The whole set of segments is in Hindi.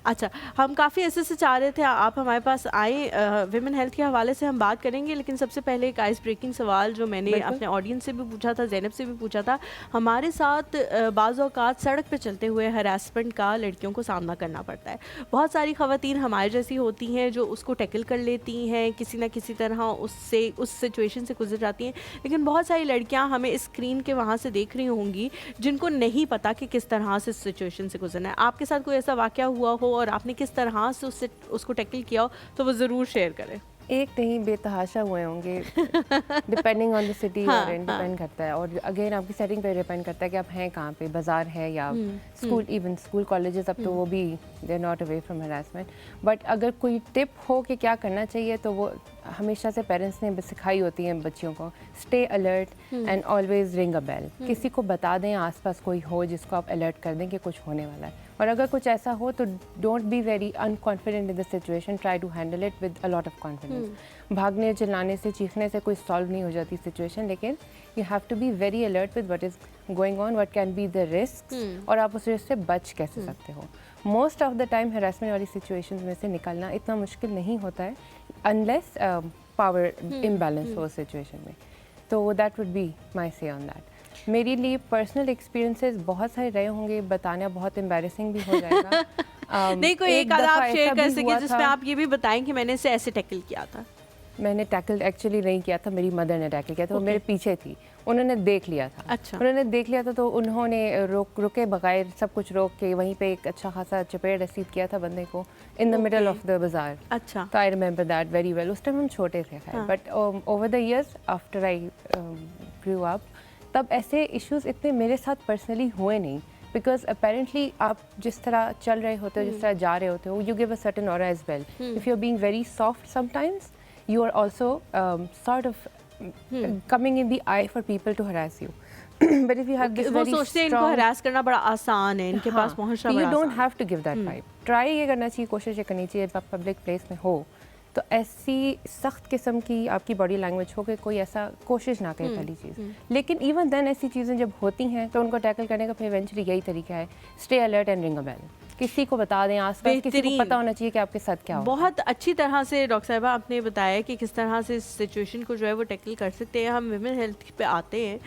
अच्छा, हम काफ़ी ऐसे से चाह रहे थे आप हमारे पास आएँ, विमेन हेल्थ के हवाले से हम बात करेंगे, लेकिन सबसे पहले एक आइस ब्रेकिंग सवाल जो मैंने बिल्कुल। अपने ऑडियंस से भी पूछा था, ज़ैनब से भी पूछा था। हमारे साथ बाज़ औक़ात सड़क पे चलते हुए हैरेसमेंट का लड़कियों को सामना करना पड़ता है। बहुत सारी ख़वातीन हमारे जैसी होती हैं जो उसको टैकल कर लेती हैं, किसी न किसी तरह उससे उस सिचुएशन से गुज़र जाती हैं। लेकिन बहुत सारी लड़कियाँ हमें स्क्रीन के वहाँ से देख रही होंगी जिनको नहीं पता कि किस तरह से सिचुएशन से गुजरना है। आपके साथ कोई ऐसा वाक़या हुआ हो और आपने किस तरह से उसको टैकल किया हो, तो वो ज़रूर शेयर करें। एक नहीं बेतहाशा हुए होंगे, डिपेंडिंग ऑन द सिटी और हाँ, इन हाँ। डिपेंड करता है और अगेन आपकी सेटिंग पे डिपेंड करता है कि आप हैं कहाँ पे, बाज़ार है या हुँ, स्कूल, इवन स्कूल कॉलेजेस, अब तो वो भी they are not away from harassment. But अगर कोई टिप हो कि क्या करना चाहिए तो वो हमेशा से पेरेंट्स ने सिखाई होती हैं बच्चियों को, stay alert and always ring a bell. किसी को बता दें आसपास कोई हो जिसको आप अलर्ट कर दें कि कुछ होने वाला है, और अगर कुछ ऐसा हो तो don't be very unconfident in the situation, try to handle it with a lot of confidence. भागने चिल्लाने से चीखने से कोई सॉल्व नहीं हो जाती सिचुएशन, लेकिन you have to be very alert with what is going on, what can be the risk, और आप उस रिस्क से बच कैसे सकते हो। Most of the time harassment वाली सिचुएशंस में से निकलना इतना मुश्किल नहीं होता है अनलेस पावर इम्बैलेंस हो सिचुएशन में। तो दैट वुड बी माई से ऑन दैट। मेरे लिए पर्सनल एक्सपीरियंसेस बहुत सारे रहे होंगे, बताना बहुत एम्बैरेसिंग भी हो जाएगा। नहीं, कोई एक आधा दफ़ा आप शेयर ऐसा कर भी सकें हुआ जिसमें था, आप ये भी बताएँ कि मैंने इसे ऐसे टैकल किया था? मैंने टैकल एक्चुअली नहीं किया था, मेरी मदर ने टैकल किया था, वो ओके। मेरे पीछे थी, उन्होंने देख लिया था। अच्छा। उन्होंने देख लिया था तो उन्होंने रुके बगैर सब कुछ रोक के वहीं पे एक अच्छा खासा चपेट रसीद किया था बंदे को in the middle okay. Of the बाज़ार। अच्छा। तो I remember that very well. उस टाइम हम छोटे थे खैर, हाँ। But over the years after I grew up, तब ऐसे इश्यूज इतने मेरे साथ पर्सनली हुए नहीं, बिकॉज अपेरेंटली आप जिस तरह चल रहे होते हो, जिस तरह जा रहे होते हो, you give a certain aura as well. If you are being very soft sometimes, you are also sort of coming in the eye for people to harass you. But if you have this वो very सोचते हैं इनको strong, हरास करना बड़ा आसान है, इनके पास पहुँचना you बड़ा don't आसान है। have to give that vibe. Try ये करना चाहिए, कोशिश ये करनी चाहिए पब्लिक प्लेस में हो तो ऐसी सख्त किस्म की आपकी बॉडी लैंग्वेज हो कि कोई ऐसा कोशिश ना करे पहली चीज़। लेकिन इवन देन ऐसी चीज़ें जब होती हैं तो उनको टैकल करने का फिर इवेंचुअली यही तरीका है, stay alert and ring a bell. किसी को बता दें, आसपास किसी को पता होना चाहिए कि आपके साथ क्या हो। बहुत अच्छी तरह से डॉक्टर साहिबा आपने बताया कि किस तरह से इस सिचुएशन को जो है वो टैकल कर सकते हैं। हम विमेन हेल्थ पे आते हैं,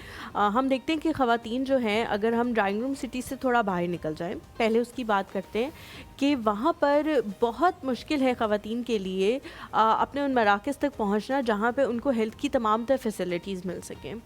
हम देखते हैं कि ख़वातीन जो हैं, अगर हम ड्राइंग रूम सिटी से थोड़ा बाहर निकल जाएं, पहले उसकी बात करते हैं कि वहाँ पर बहुत मुश्किल है ख़वातीन के लिए अपने उन मराकज़ तक पहुँचना जहाँ पे उनको हेल्थ की तमाम तरह फैसिलिटीज़ मिल सकें।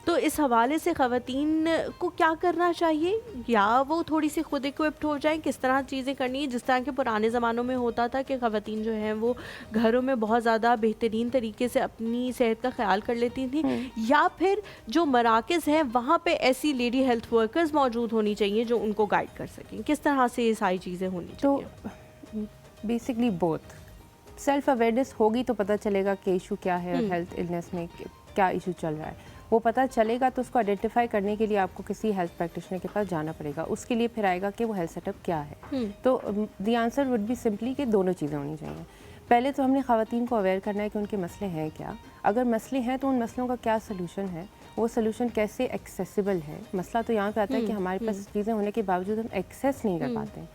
तो इस हवाले से ख़वातीन को क्या करना चाहिए, या वो थोड़ी सी खुद इक्विप्ड हो जाएं, किस तरह चीज़ें करनी है जिस तरह के पुराने ज़मानों में होता था कि ख़वातीन जो हैं वो घरों में बहुत ज़्यादा बेहतरीन तरीके से अपनी सेहत का ख्याल कर लेती थी, या फिर जो मराकज़ हैं वहाँ पे ऐसी लेडी हेल्थ वर्कर्स मौजूद होनी चाहिए जो उनको गाइड कर सकें? किस तरह से ये सारी चीज़ें होनी तो चाहिए? Basically both. सेल्फ अवेयरनेस होगी तो पता चलेगा कि इशू क्या है और हेल्थ इलनेस में क्या इशू चल रहा है। वो पता चलेगा तो उसको आइडेंटिफाई करने के लिए आपको किसी हेल्थ प्रैक्टिशनर के पास जाना पड़ेगा। उसके लिए फिर आएगा कि वो हेल्थ सेटअप क्या है। तो the answer would be simply कि दोनों चीज़ें होनी चाहिए। पहले तो हमने ख़वातीन को अवेयर करना है कि उनके मसले हैं क्या, अगर मसले हैं तो उन मसलों का क्या सलूशन है, वो सलूशन कैसे एक्सेसिबल है। मसला तो यहाँ पे आता है कि हमारे पास चीज़ें होने के बावजूद हम एक्सेस नहीं कर पाते हैं।